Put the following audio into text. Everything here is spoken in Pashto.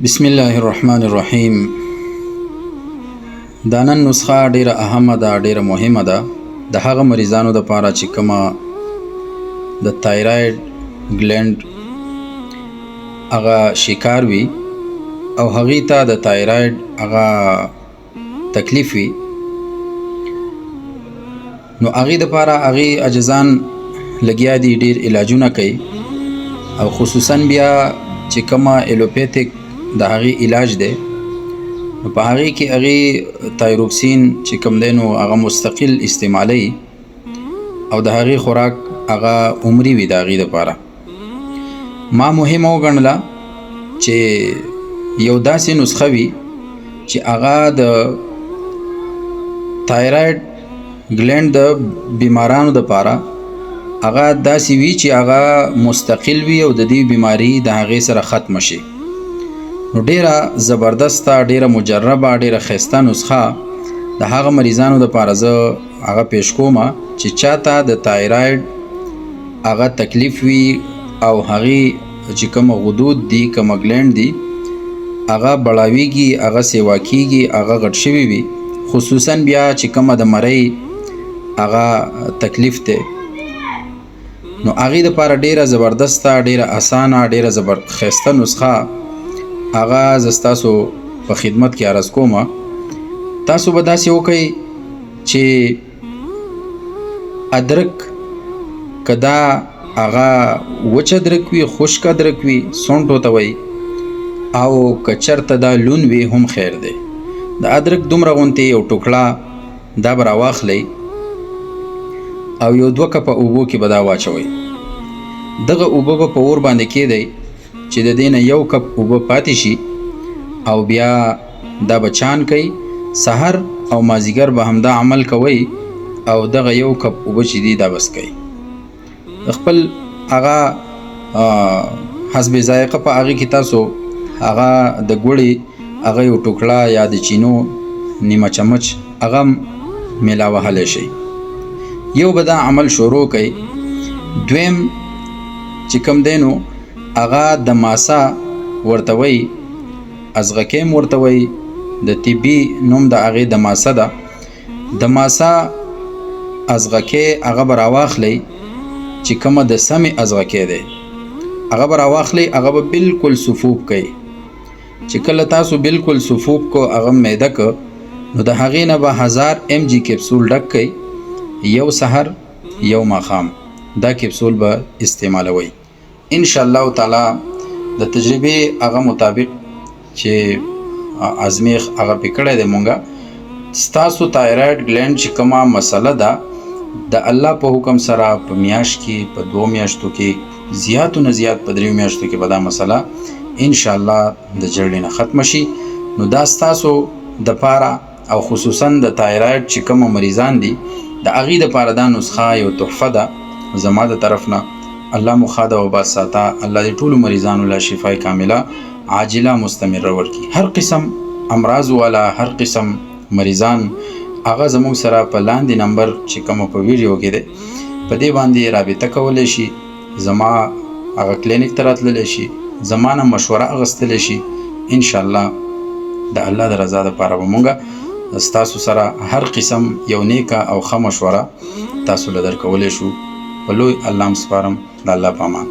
بسم الله الرحمن الرحیم. دا نن نسخه ډیره اهمه ده، ډیره مهمه ده د هغه مریضانو دپاره چې کومه د تایراید ګلینډ هغه شکار وي او هغې ته د تایراید هغه تکلیف وي، نو هغې دپاره هغې عجزان لګیا دي ډیر علاجونه کوي، او خصوصا بیا چې کومه ایلوپیتیک د هغې علاج دی، نو په هغې کې هغې تایروکسین چې کوم دی نو هغه مستقل استعمالی او د هغې خوراک هغه عمري وي د هغې دپاره. ما مهمه وګڼله چې یو داسې نسخه وي چې هغه د تایراید ګلینډ د بیمارانو دپاره هغه داسې وي چې هغه مستقل وي او د دې بیماری د هغې سره ختمه شي. نو ډیره زبردسته، ډیره مجربه، ډیره ښایسته نسخه د هغه مریضانو دپاره زه هغه پیش کومه چې چاته د تایراید هغه تکلیف وي او هغې چې کومه غدود دي، کومه ګلینډ دي، هغه بړاویږي، هغه سیوا کیږي، هغه غټ شوي وي، خصوصا بیا چې کومه د مرۍ هغه تکلیف دی، نو هغې دپاره ډیره زبردسته، ډیره اسانه، ډیره ښایسته نسخه هغه زه ستاسو په خدمت کې عرض کومه. تاسو به داسې وکئ چې ادرک که دا هغه وچ ادرک وي، خشک ادرک وي، سونډ ورته وایي، او که چېرته دا لون وي هم خیر دی. د ادرک دومره غوندې یو ټوکړه دا به راواخلئ او یو 2 کپه اوبو کې به دا واچوئ. دغه اوبه به په اور باندې کیدئ چې د دې نه 1 کپ اوبه پاتې شي، او بیا دا به چان کوئ. سحر او مازدیګر به همدا عمل کوئ او دغه 1 کپ اوبه چې دي دا بس کوئ. خپل هغه حسب ذائقه په هغې کې تاسو هغه د ګوړې هغه یو ټوکړه یا د چینو نیمه چمچ هغه میلا وهلی شئ. یو به دا عمل شروع کوئ. دویم چې کوم دی نو هغه د ماسا ورته وایي، ازغکیم ورته وایي، د طبي نوم د هغې د ماسا ده. د ماسا ازغکې هغه به راواخلئ چې کومه د سمې ازغکې دی، هغه به راواخلئ، هغه به بلکل سفوب کوئ. چې کله تاسو بلکل سفوب کو، هغه میده که، نو د هغې نه به 1000 mg کپسول ډک کوئ. یو سحر یو ماښام دا کپسول به استعمالوئ. انشاءالله تعالی د تجربې هغه مطابق چې ازمیخ هغه پې کړی دی مونږه، ستاسو تایراید ګلینډ چې کومه مسله ده د الله په حکم سره په میاشت کې، په 2 میاشتو کې، زیاتو نه زیات په 3 میاشتو کې به دا مسله انشاءالله د جړلې نه ختمه شي. نو دا ستاسو دپاره او خصوصا د تایراید چې کومه مریضان دي د هغې دپاره دا نسخه یو تحفه ده زما د طرف نه. الله مو ښه ده وباد ساته. الله دې ټولو مریضانو له شفای کامله عاجله مستمره ورکړي. هر قسم امراض والا، هر قسم مریضان هغه زموږ سره په لاندې نمبر چې کومه په ویډیو کې دی په دې باندې رابطه کولی شي، زما هغه کلینیک ته راتللی شي، زما نه مشوره اخیستلی شي. انشاءالله د الله د رضا دپاره به مونږ ستاسو سره هر قسم یو نیکه او ښه مشوره تاسو له درکولی شو. په لوی الله م سپارم. د الله په امان.